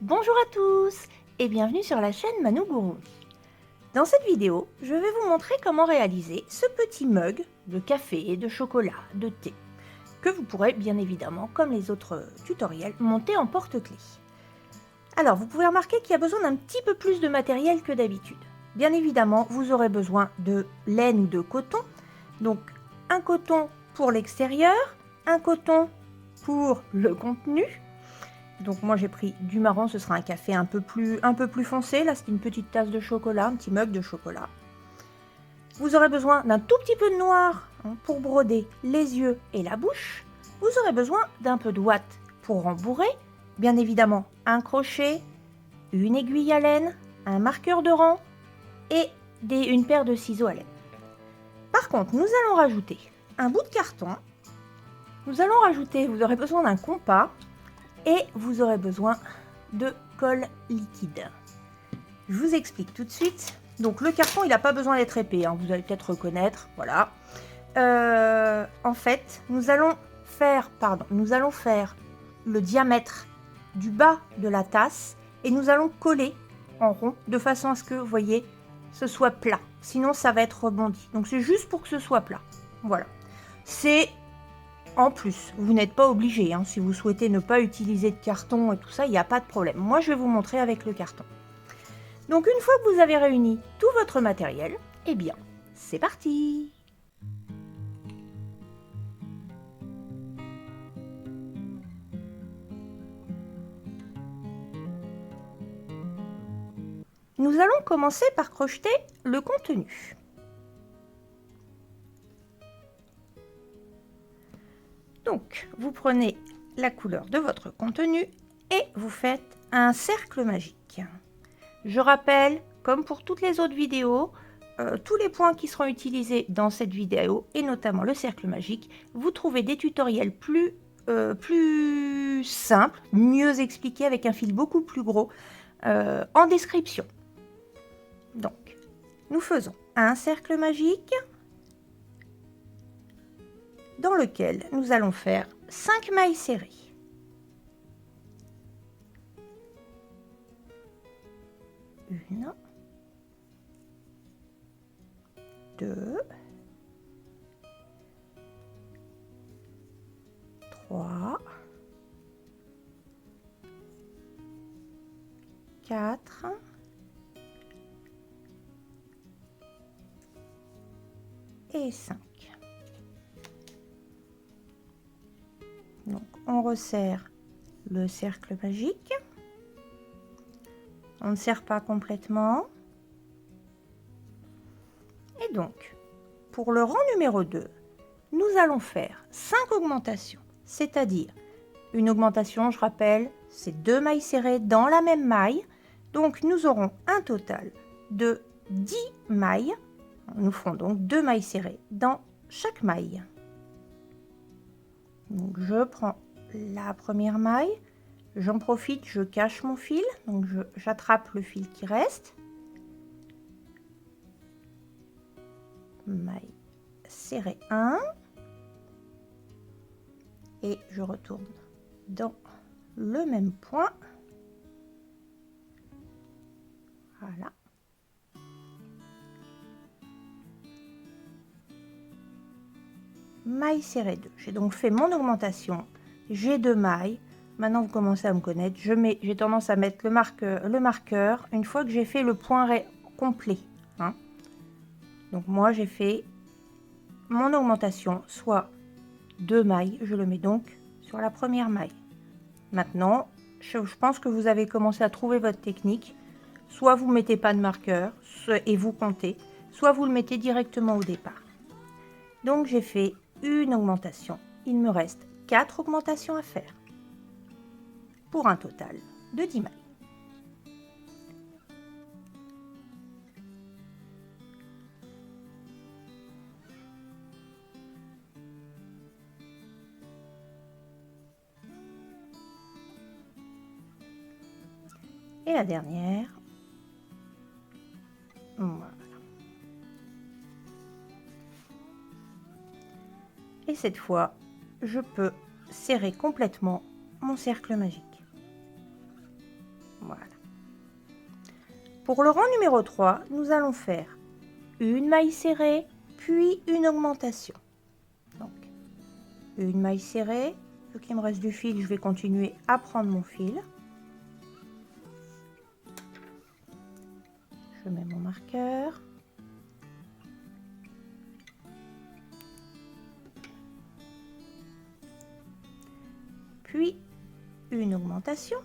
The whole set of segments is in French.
Bonjour à tous et bienvenue sur la chaîne Manou Gourou. Dans cette vidéo, je vais vous montrer comment réaliser ce petit mug de café, de chocolat, de thé, que vous pourrez bien évidemment, comme les autres tutoriels, monter en porte-clés. Alors, vous pouvez remarquer qu'il y a besoin d'un petit peu plus de matériel que d'habitude. Bien évidemment, vous aurez besoin de laine ou de coton. Donc, un coton pour l'extérieur, un coton pour le contenu. Donc moi j'ai pris du marron, ce sera un café un peu plus foncé. Là c'est une petite tasse de chocolat, un petit mug de chocolat. Vous aurez besoin d'un tout petit peu de noir pour broder les yeux et la bouche. Vous aurez besoin d'un peu de ouate pour rembourrer. Bien évidemment un crochet, une aiguille à laine, un marqueur de rang et une paire de ciseaux à laine. Par contre nous allons rajouter un bout de carton. Vous aurez besoin d'un compas. Et vous aurez besoin de colle liquide. Je vous explique tout de suite. Donc le carton, il n'a pas besoin d'être épais, vous allez peut-être reconnaître, voilà. En fait, nous allons faire le diamètre du bas de la tasse et nous allons coller en rond de façon à ce que, vous voyez, ce soit plat. Sinon, ça va être rebondi. Donc c'est juste pour que ce soit plat. Voilà. C'est en plus, vous n'êtes pas obligé, si vous souhaitez ne pas utiliser de carton et tout ça, il n'y a pas de problème. Moi, je vais vous montrer avec le carton. Donc, une fois que vous avez réuni tout votre matériel, eh bien, c'est parti! Nous allons commencer par crocheter le contenu. Donc, vous prenez la couleur de votre contenu et vous faites un cercle magique. Je rappelle, comme pour toutes les autres vidéos, tous les points qui seront utilisés dans cette vidéo, et notamment le cercle magique, vous trouvez des tutoriels plus simples, mieux expliqués, avec un fil beaucoup plus gros, en description. Donc, nous faisons un cercle magique dans lequel nous allons faire 5 mailles serrées. Une, 2, 3, 4, et 5. Donc, on resserre le cercle magique. On ne serre pas complètement. Et donc, pour le rang numéro 2, nous allons faire 5 augmentations. C'est-à-dire, une augmentation, je rappelle, c'est 2 mailles serrées dans la même maille. Donc, nous aurons un total de 10 mailles. Nous ferons donc 2 mailles serrées dans chaque maille. Donc, je prends la première maille. J'en profite, je cache mon fil. Donc, j'attrape le fil qui reste. Maille serrée 1. Et je retourne dans le même point. Voilà. Maille serrée 2. J'ai donc fait mon augmentation. J'ai 2 mailles. Maintenant, vous commencez à me connaître. J'ai tendance à mettre le marqueur une fois que j'ai fait le point complet. Donc moi, j'ai fait mon augmentation, soit 2 mailles. Je le mets donc sur la première maille. Maintenant, je pense que vous avez commencé à trouver votre technique. Soit vous ne mettez pas de marqueur et vous comptez, soit vous le mettez directement au départ. Donc j'ai fait une augmentation. Il me reste 4 augmentations à faire pour un total de 10 mailles. Et la dernière. Voilà. Et cette fois, je peux serrer complètement mon cercle magique. Voilà. Pour le rang numéro 3, nous allons faire une maille serrée, puis une augmentation. Donc, une maille serrée. Vu qu'il me reste du fil, je vais continuer à prendre mon fil. Je mets mon marqueur. Puis une augmentation.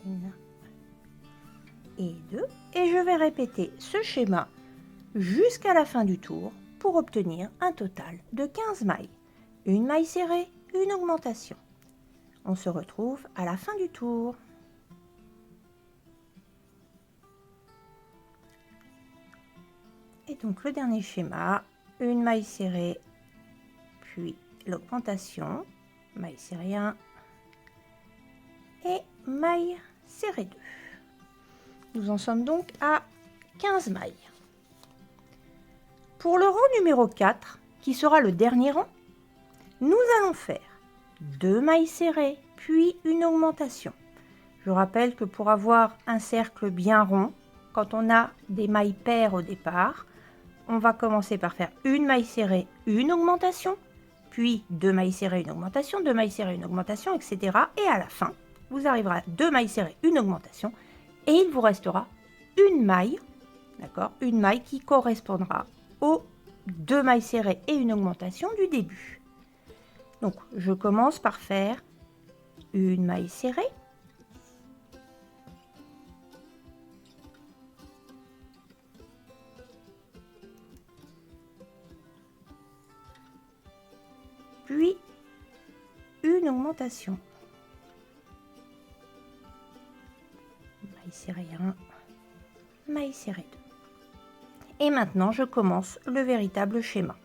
Une et deux. Et je vais répéter ce schéma jusqu'à la fin du tour pour obtenir un total de 15 mailles. Une maille serrée, une augmentation. On se retrouve à la fin du tour. Et donc le dernier schéma, une maille serrée, puis l'augmentation, maille serrée 1 et maille serrée 2. Nous en sommes donc à 15 mailles. Pour le rang numéro 4, qui sera le dernier rang, nous allons faire 2 mailles serrées, puis une augmentation. Je rappelle que pour avoir un cercle bien rond, quand on a des mailles paires au départ, on va commencer par faire une maille serrée, une augmentation, puis 2 mailles serrées, une augmentation, 2 mailles serrées, une augmentation, etc. Et à la fin, vous arriverez à 2 mailles serrées, une augmentation, et il vous restera une maille, d'accord, une maille qui correspondra aux 2 mailles serrées et une augmentation du début. Donc, je commence par faire une maille serrée, puis une augmentation. Maille serrée 1, maille serrée 2. Et maintenant, je commence le véritable schéma.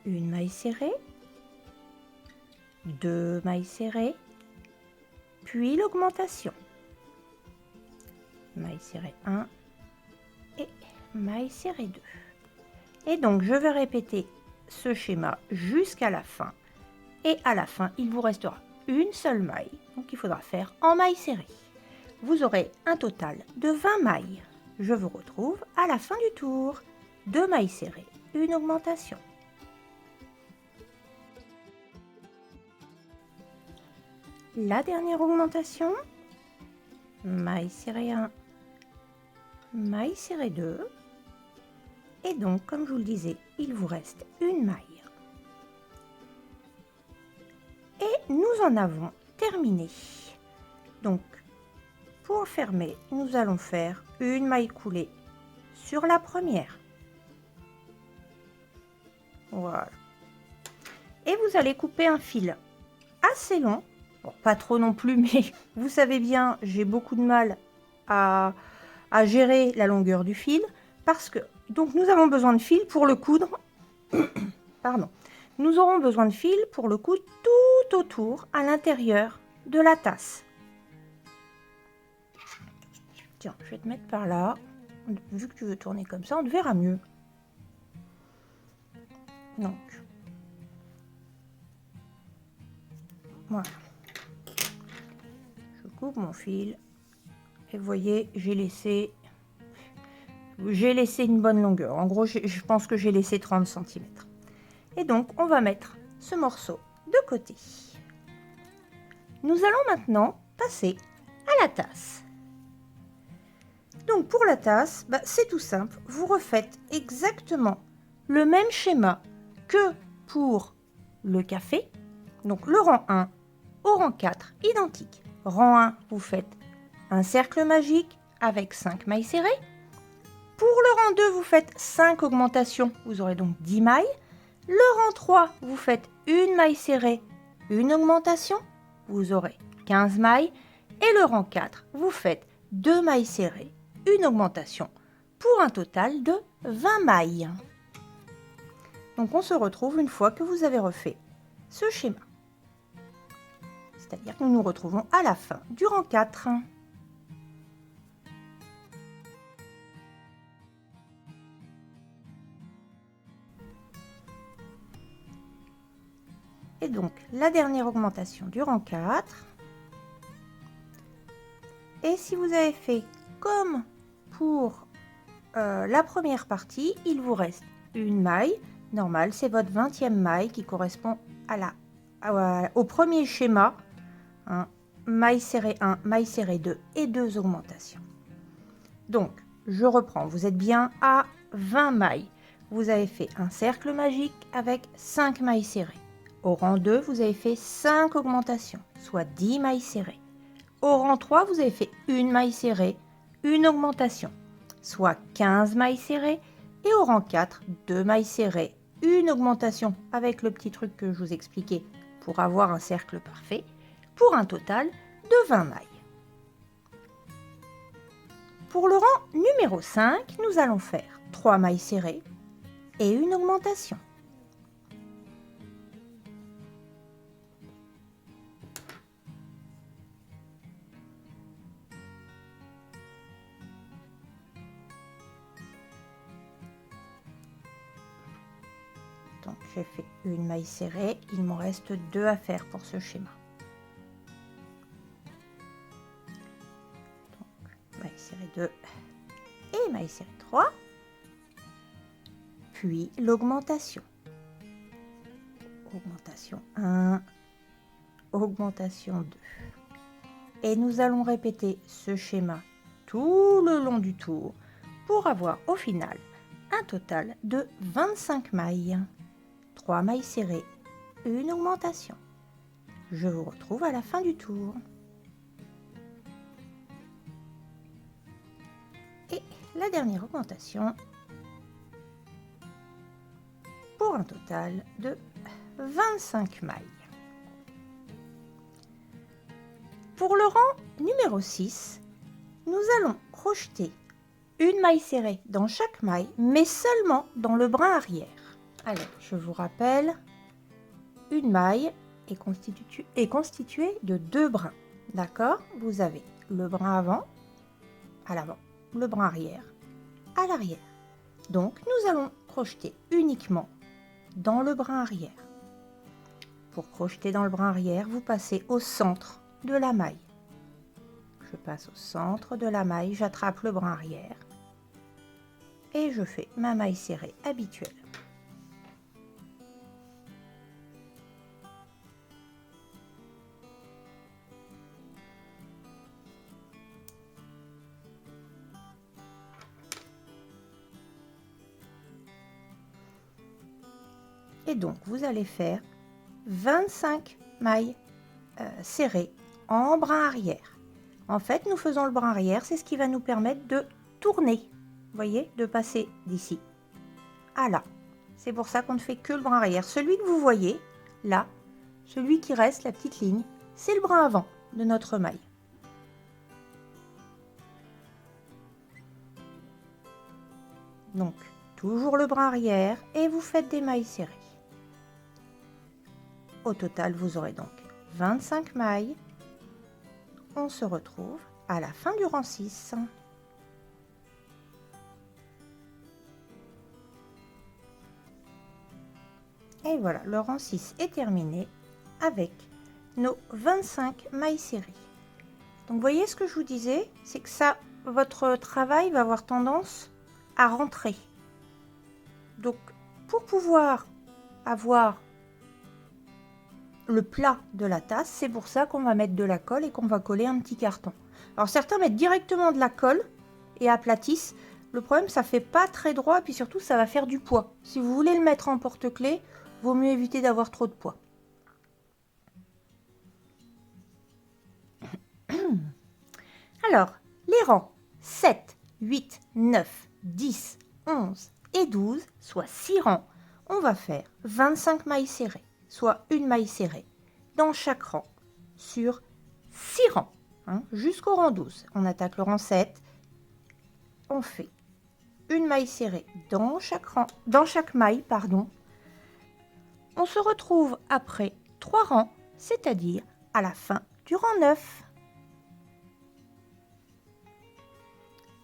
Une maille serrée, 2 mailles serrées, puis l'augmentation. Maille serrée 1 et maille serrée 2. Et donc, je vais répéter ce schéma jusqu'à la fin. Et à la fin, il vous restera une seule maille. Donc, il faudra faire en maille serrée. Vous aurez un total de 20 mailles. Je vous retrouve à la fin du tour. 2 mailles serrées, une augmentation. La dernière augmentation, maille serrée 1, maille serrée 2. Et donc, comme je vous le disais, il vous reste une maille. Et nous en avons terminé. Donc, pour fermer, nous allons faire une maille coulée sur la première. Voilà. Et vous allez couper un fil assez long. Bon, pas trop non plus, mais vous savez bien, j'ai beaucoup de mal à gérer la longueur du fil parce que donc nous avons besoin de fil pour le coudre. Pardon. Nous aurons besoin de fil pour le coudre tout autour à l'intérieur de la tasse. Tiens, je vais te mettre par là. Vu que tu veux tourner comme ça, on te verra mieux. Donc, voilà. Je coupe mon fil. Et vous voyez, j'ai laissé une bonne longueur. En gros, je pense que j'ai laissé 30 cm. Et donc, on va mettre ce morceau de côté. Nous allons maintenant passer à la tasse. Donc, pour la tasse, c'est tout simple. Vous refaites exactement le même schéma que pour le café. Donc, le rang 1 au rang 4, identique. Rang 1, vous faites un cercle magique avec 5 mailles serrées. Pour le rang 2, vous faites 5 augmentations. Vous aurez donc 10 mailles. Le rang 3, vous faites une maille serrée, une augmentation. Vous aurez 15 mailles. Et le rang 4, vous faites 2 mailles serrées, une augmentation pour un total de 20 mailles. Donc on se retrouve une fois que vous avez refait ce schéma. C'est-à-dire que nous nous retrouvons à la fin du rang 4. Et donc, la dernière augmentation du rang 4. Et si vous avez fait comme pour la première partie, il vous reste une maille normale. C'est votre 20e maille qui correspond au premier schéma. Hein, maille serrée 1, maille serrée 2 et 2 augmentations. Donc, je reprends. Vous êtes bien à 20 mailles. Vous avez fait un cercle magique avec 5 mailles serrées. Au rang 2, vous avez fait 5 augmentations, soit 10 mailles serrées. Au rang 3, vous avez fait une maille serrée, une augmentation, soit 15 mailles serrées. Et au rang 4, 2 mailles serrées, une augmentation avec le petit truc que je vous expliquais pour avoir un cercle parfait, pour un total de 20 mailles. Pour le rang numéro 5, nous allons faire 3 mailles serrées et une augmentation. Donc j'ai fait une maille serrée, il m'en reste 2 à faire pour ce schéma. Donc maille serrée 2 et maille serrée 3. Puis l'augmentation. Augmentation 1, augmentation 2. Et nous allons répéter ce schéma tout le long du tour pour avoir au final un total de 25 mailles. 3 mailles serrées, une augmentation. Je vous retrouve à la fin du tour. Et la dernière augmentation pour un total de 25 mailles. Pour le rang numéro 6, nous allons crocheter une maille serrée dans chaque maille, mais seulement dans le brin arrière. Alors, je vous rappelle, une maille est constituée de 2 brins. D'accord? Vous avez le brin avant, à l'avant, le brin arrière, à l'arrière. Donc, nous allons crocheter uniquement dans le brin arrière. Pour crocheter dans le brin arrière, vous passez au centre de la maille. Je passe au centre de la maille, j'attrape le brin arrière et je fais ma maille serrée habituelle. Et donc, vous allez faire 25 mailles serrées en brin arrière. En fait, nous faisons le brin arrière, c'est ce qui va nous permettre de tourner. Vous voyez, de passer d'ici à là. C'est pour ça qu'on ne fait que le brin arrière. Celui que vous voyez, là, celui qui reste, la petite ligne, c'est le brin avant de notre maille. Donc, toujours le brin arrière et vous faites des mailles serrées. Au total, vous aurez donc 25 mailles. On se retrouve à la fin du rang 6. Et voilà, le rang 6 est terminé avec nos 25 mailles serrées. Donc, vous voyez ce que je vous disais, c'est que ça, votre travail va avoir tendance à rentrer. Donc, pour pouvoir avoir le plat de la tasse, c'est pour ça qu'on va mettre de la colle et qu'on va coller un petit carton. Alors certains mettent directement de la colle et aplatissent. Le problème, ça fait pas très droit et puis surtout ça va faire du poids. Si vous voulez le mettre en porte-clés, vaut mieux éviter d'avoir trop de poids. Alors, les rangs 7, 8, 9, 10, 11 et 12, soit 6 rangs, on va faire 25 mailles serrées, soit une maille serrée dans chaque rang sur 6 rangs, hein, jusqu'au rang 12. On attaque le rang 7, on fait une maille serrée dans chaque maille, pardon. On se retrouve après 3 rangs, c'est-à-dire à la fin du rang 9.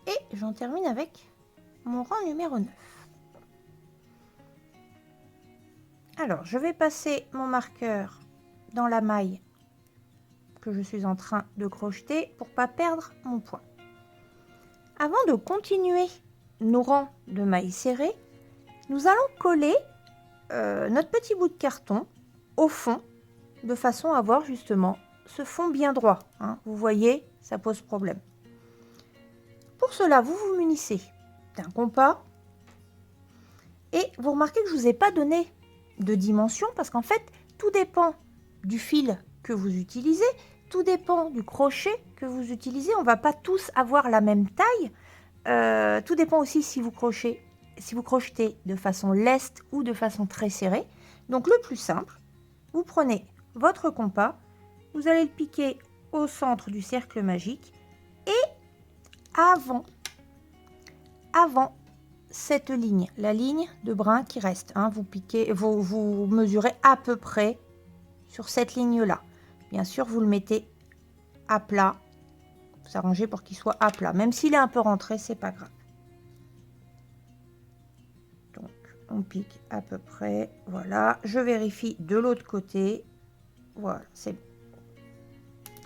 Et j'en termine avec mon rang numéro 9. Alors, je vais passer mon marqueur dans la maille que je suis en train de crocheter pour pas perdre mon point. Avant de continuer nos rangs de mailles serrées, nous allons coller notre petit bout de carton au fond de façon à avoir justement ce fond bien droit. Hein. Vous voyez, ça pose problème. Pour cela, vous vous munissez d'un compas et vous remarquez que je ne vous ai pas donné de dimension parce qu'en fait, tout dépend du fil que vous utilisez, tout dépend du crochet que vous utilisez. On ne va pas tous avoir la même taille. Tout dépend aussi si vous crochetez de façon leste ou de façon très serrée. Donc le plus simple, vous prenez votre compas, vous allez le piquer au centre du cercle magique et avant cette ligne, la ligne de brin qui reste, hein, vous mesurez à peu près sur cette ligne-là. Bien sûr, vous le mettez à plat, vous arrangez pour qu'il soit à plat. Même s'il est un peu rentré, c'est pas grave. Donc, on pique à peu près, voilà. Je vérifie de l'autre côté, voilà, c'est bon.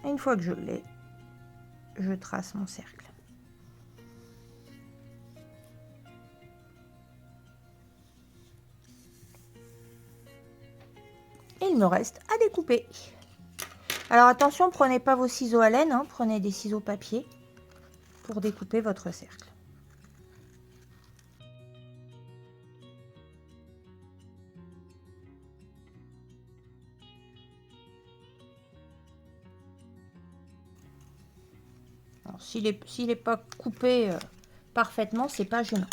Et une fois que je l'ai, je trace mon cercle. Et il me reste à découper. Alors attention, prenez pas vos ciseaux à laine, hein, prenez des ciseaux papier pour découper votre cercle. S'il n'est pas coupé parfaitement, c'est pas gênant.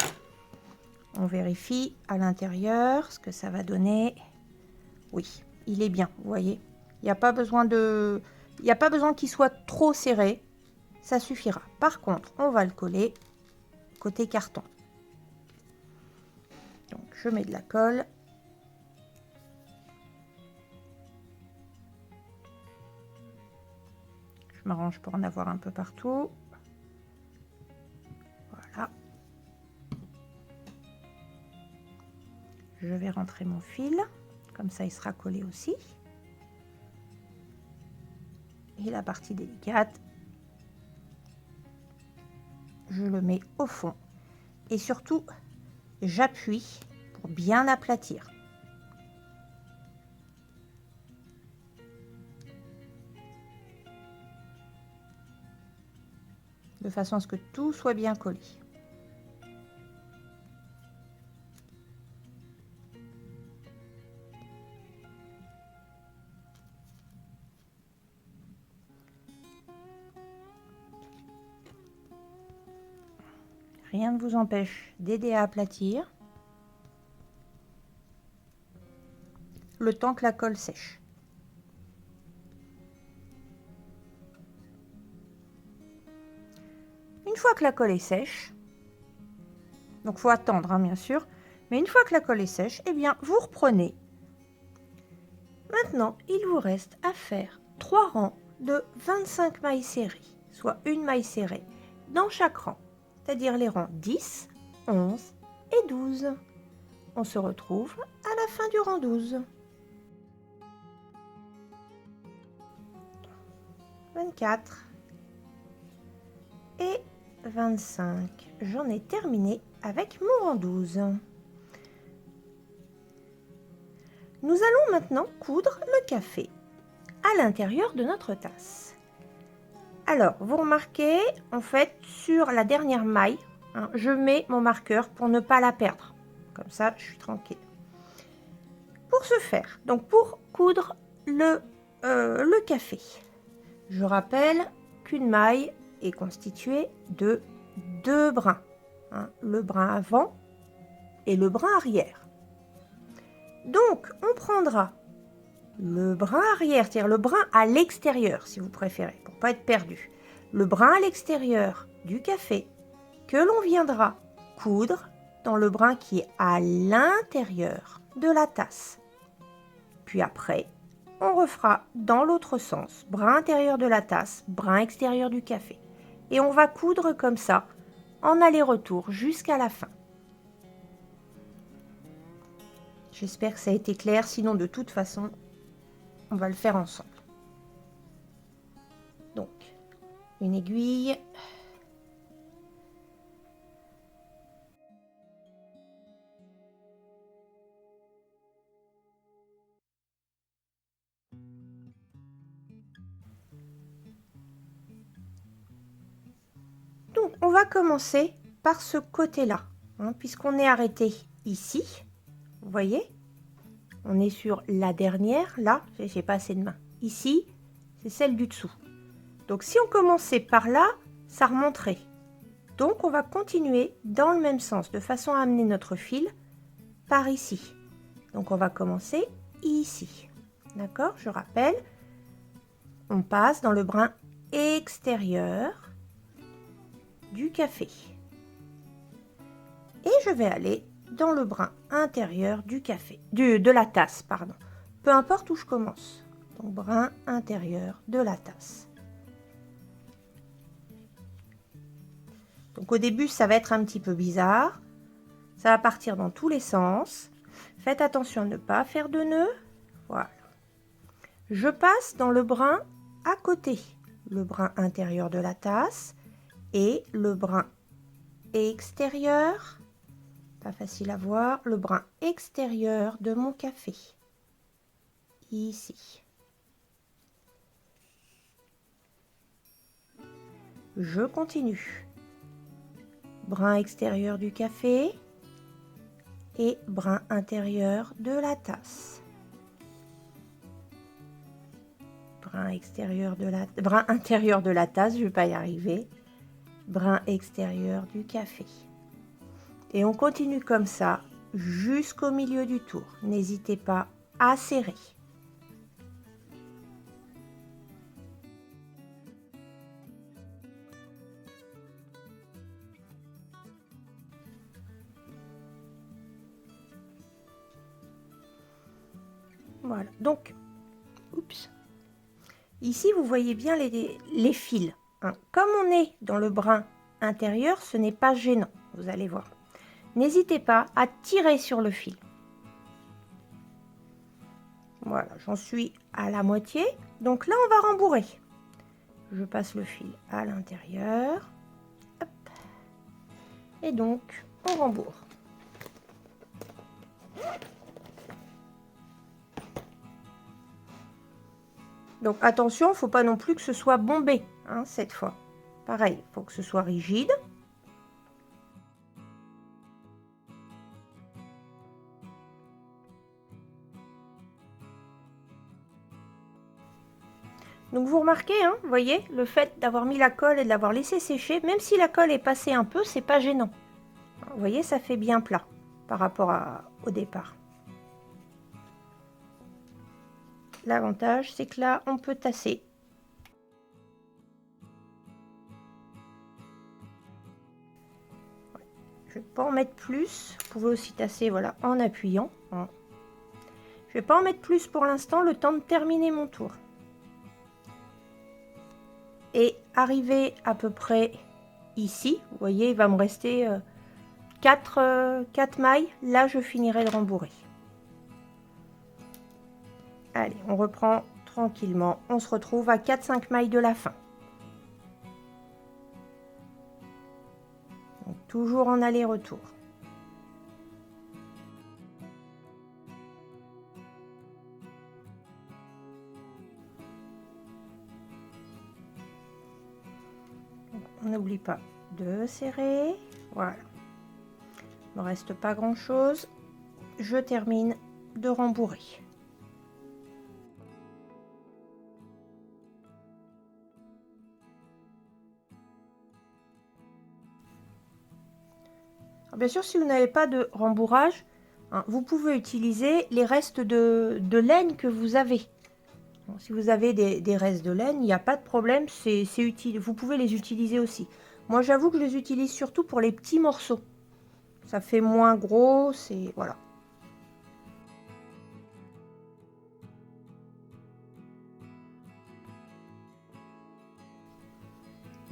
On vérifie à l'intérieur ce que ça va donner. Oui, il est bien, vous voyez. Il n'y a pas besoin qu'il soit trop serré. Ça suffira. Par contre, on va le coller côté carton. Donc, je mets de la colle. Je m'arrange pour en avoir un peu partout. Voilà. Je vais rentrer mon fil. Comme ça, il sera collé aussi. Et la partie délicate, je le mets au fond. Et surtout, j'appuie pour bien aplatir. De façon à ce que tout soit bien collé. Rien ne vous empêche d'aider à aplatir le temps que la colle sèche. Une fois que la colle est sèche, donc il faut attendre hein, bien sûr, mais une fois que la colle est sèche, eh bien vous reprenez. Maintenant, il vous reste à faire 3 rangs de 25 mailles serrées, soit une maille serrée dans chaque rang, c'est-à-dire les rangs 10, 11 et 12. On se retrouve à la fin du rang 12. 24 et 25. J'en ai terminé avec mon rang 12. Nous allons maintenant coudre le café à l'intérieur de notre tasse. Alors, vous remarquez, en fait, sur la dernière maille, hein, je mets mon marqueur pour ne pas la perdre. Comme ça, je suis tranquille. Pour ce faire, donc pour coudre le café, je rappelle qu'une maille est constituée de 2 brins, hein, le brin avant et le brin arrière. Donc, on prendra le brin arrière, c'est-à-dire le brin à l'extérieur, si vous préférez, pour ne pas être perdu. Le brin à l'extérieur du café que l'on viendra coudre dans le brin qui est à l'intérieur de la tasse. Puis après, on refera dans l'autre sens, brin intérieur de la tasse, brin extérieur du café. Et on va coudre comme ça, en aller-retour jusqu'à la fin. J'espère que ça a été clair, sinon de toute façon, on va le faire ensemble. Donc, une aiguille. Donc, on va commencer par ce côté-là, hein, puisqu'on est arrêté ici. Vous voyez? On est sur la dernière, là, j'ai pas assez de main. Ici, c'est celle du dessous. Donc si on commençait par là, ça remonterait. Donc on va continuer dans le même sens, de façon à amener notre fil par ici. Donc on va commencer ici. D'accord? Je rappelle, on passe dans le brin extérieur du café. Et je vais aller dans le brin intérieur du café, de la tasse, pardon. Peu importe où je commence. Donc brin intérieur de la tasse. Donc au début, ça va être un petit peu bizarre. Ça va partir dans tous les sens. Faites attention à ne pas faire de nœuds. Voilà. Je passe dans le brin à côté. Le brin intérieur de la tasse et le brin extérieur. Pas facile à voir. Le brin extérieur de mon café. Ici. Je continue. Brin extérieur du café et brin intérieur de la tasse. Brin intérieur de la tasse, je ne vais pas y arriver. Brin extérieur du café. Et on continue comme ça jusqu'au milieu du tour. N'hésitez pas à serrer. Voilà, donc, oups. Ici, vous voyez bien les fils, hein. Comme on est dans le brin intérieur, ce n'est pas gênant, vous allez voir. N'hésitez pas à tirer sur le fil. Voilà, j'en suis à la moitié. Donc là, on va rembourrer. Je passe le fil à l'intérieur. Et donc, on rembourre. Donc attention, il ne faut pas non plus que ce soit bombé, hein, cette fois. Pareil, il faut que ce soit rigide. Donc vous remarquez, hein, vous voyez, le fait d'avoir mis la colle et de l'avoir laissé sécher, même si la colle est passée un peu, c'est pas gênant. Vous voyez, ça fait bien plat par rapport au départ. L'avantage, c'est que là, on peut tasser. Je ne vais pas en mettre plus. Vous pouvez aussi tasser, voilà, en appuyant. Je ne vais pas en mettre plus pour l'instant, le temps de terminer mon tour. Et arrivé à peu près ici, vous voyez, il va me rester 4 mailles. Là, je finirai de rembourrer. Allez, on reprend tranquillement. On se retrouve à 4-5 mailles de la fin. Donc, toujours en aller-retour. On n'oublie pas de serrer. Voilà. Il ne me reste pas grand-chose. Je termine de rembourrer. Alors, bien sûr, si vous n'avez pas de rembourrage, hein, vous pouvez utiliser les restes de laine que vous avez. Bon, si vous avez des restes de laine, il n'y a pas de problème, c'est utile. Vous pouvez les utiliser aussi. Moi, j'avoue que je les utilise surtout pour les petits morceaux. Ça fait moins gros, c'est... Voilà.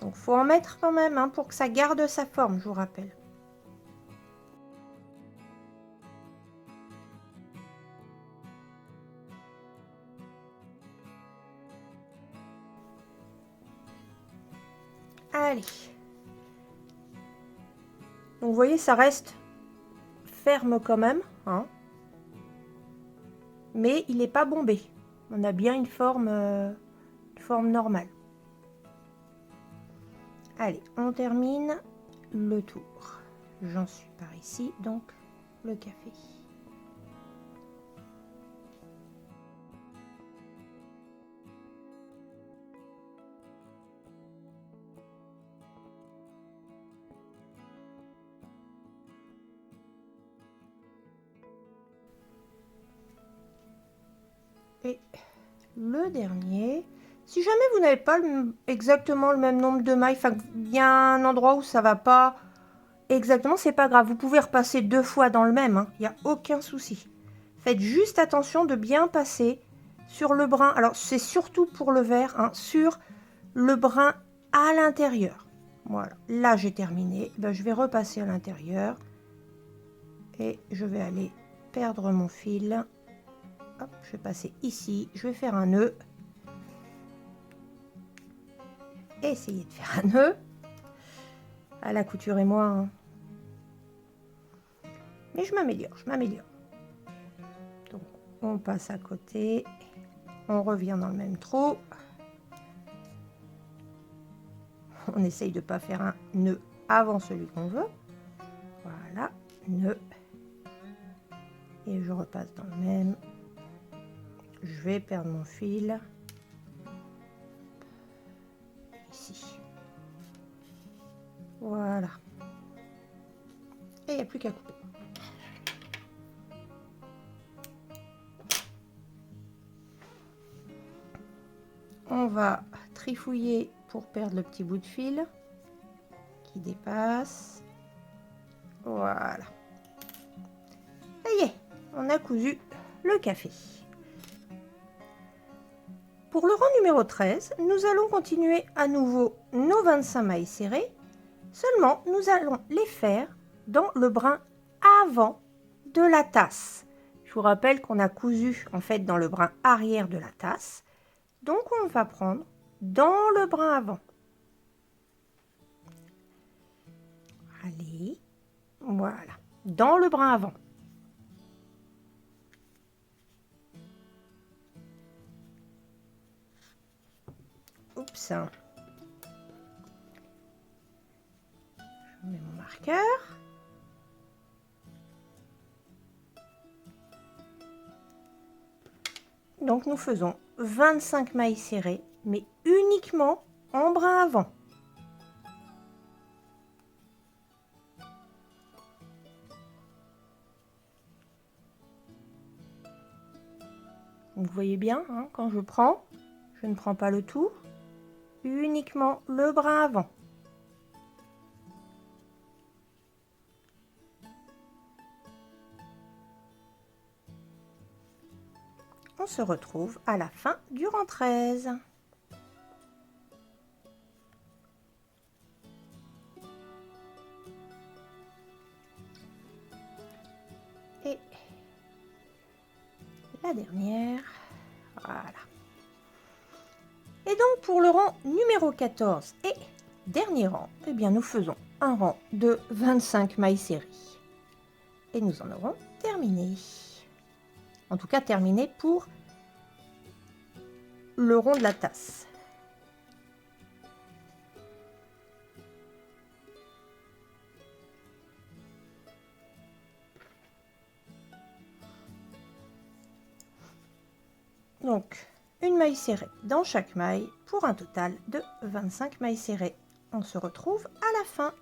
Donc, faut en mettre quand même, hein, pour que ça garde sa forme, je vous rappelle. Allez. Donc vous voyez, ça reste ferme quand même, hein. Mais il n'est pas bombé. On a bien une forme normale. Allez, on termine le tour. J'en suis par ici, donc le café. Et le dernier, si jamais vous n'avez pas exactement le même nombre de mailles, enfin il y a un endroit où ça va pas exactement, c'est pas grave, vous pouvez repasser 2 fois dans le même, hein, il n'y a aucun souci. Faites juste attention de bien passer sur le brin, alors c'est surtout pour le vert, hein, sur le brin à l'intérieur. Voilà, là j'ai terminé, ben, je vais repasser à l'intérieur et je vais aller perdre mon fil. Hop, je vais passer ici, je vais faire un nœud. Essayez de faire un nœud. À la couture et moi. Hein. Mais je m'améliore, je m'améliore. Donc, on passe à côté. On revient dans le même trou. On essaye de ne pas faire un nœud avant celui qu'on veut. Voilà, nœud. Et je repasse dans le même. Je vais perdre mon fil. Ici. Voilà. Et il n'y a plus qu'à couper. On va trifouiller pour perdre le petit bout de fil qui dépasse. Voilà. Ça y est, on a cousu le café. Pour le rang numéro 13, nous allons continuer à nouveau nos 25 mailles serrées. Seulement, nous allons les faire dans le brin avant de la tasse. Je vous rappelle qu'on a cousu en fait dans le brin arrière de la tasse. Donc, on va prendre dans le brin avant. Allez, voilà, dans le brin avant. Oups. Je mets mon marqueur. Donc nous faisons 25 mailles serrées, mais uniquement en brin avant. Vous voyez bien, hein, quand je prends, je ne prends pas le tout, uniquement le brin avant. On se retrouve à la fin du rang 13. Et la dernière, voilà. Et donc pour le rang numéro 14 et dernier rang, eh bien nous faisons un rang de 25 mailles serrées. Et nous en aurons terminé. En tout cas terminé pour le rond de la tasse. Donc une maille serrée dans chaque maille pour un total de 25 mailles serrées. On se retrouve à la fin.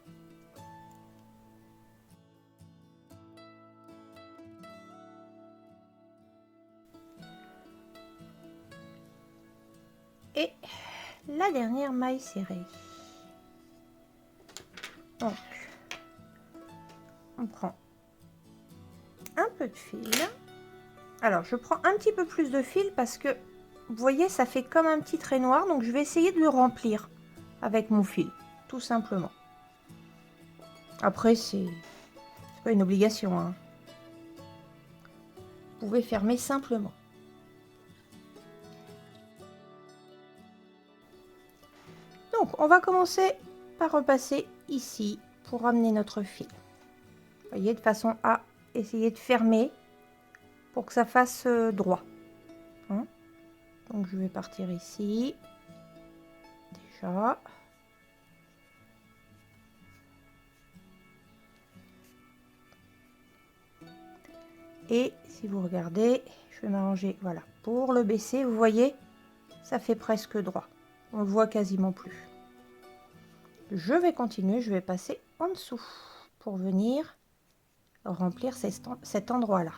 Et la dernière maille serrée. Donc, on prend un peu de fil. Alors, je prends un petit peu plus de fil parce que, vous voyez, ça fait comme un petit trait noir. Donc, je vais essayer de le remplir avec mon fil, tout simplement. Après, c'est pas une obligation, hein. Vous pouvez fermer simplement. Donc, on va commencer par repasser ici pour ramener notre fil. Vous voyez, de façon à essayer de fermer pour que ça fasse droit. Hein? Donc je vais partir ici. Déjà. Et si vous regardez, je vais m'arranger, voilà, pour le baisser, vous voyez, ça fait presque droit. On le voit quasiment plus. Je vais continuer, je vais passer en dessous pour venir remplir cet endroit-là.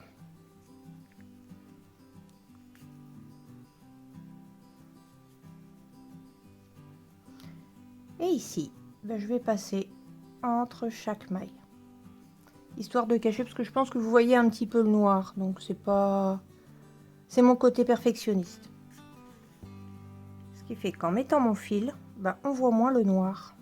Et ici, ben, je vais passer entre chaque maille. Histoire de cacher, parce que je pense que vous voyez un petit peu le noir. Donc c'est pas... C'est mon côté perfectionniste. Ce qui fait qu'en mettant mon fil, ben, on voit moins le noir.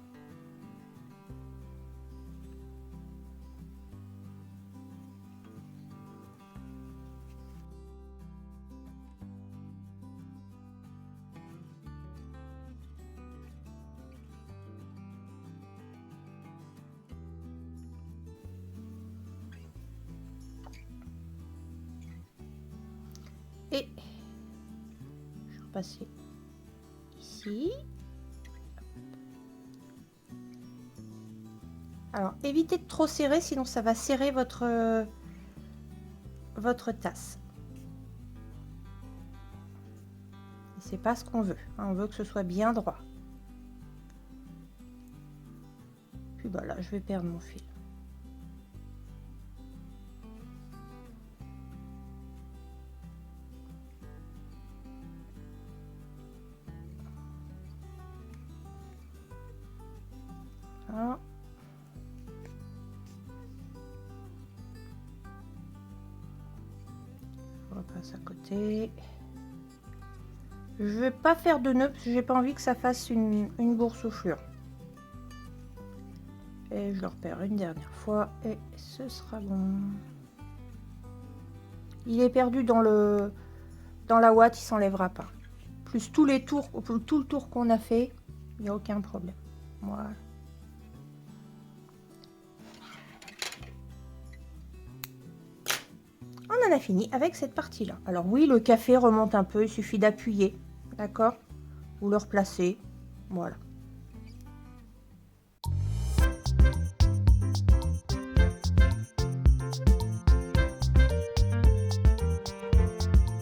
Et je vais repasser ici. Alors, évitez de trop serrer, sinon ça va serrer votre tasse. Et c'est pas ce qu'on veut. Hein, on veut que ce soit bien droit. Puis voilà, je vais perdre mon fil. Voilà. Je repasse à côté. Je vais pas faire de nœud parce que j'ai pas envie que ça fasse une boursouflure. Et je le repère une dernière fois et ce sera bon. Il est perdu dans la ouate, il s'enlèvera pas. Plus tous les tours, tout le tour qu'on a fait, il n'y a aucun problème. Voilà. On en a fini avec cette partie-là. Alors oui, le café remonte un peu, il suffit d'appuyer, d'accord? Vous le replacez, voilà.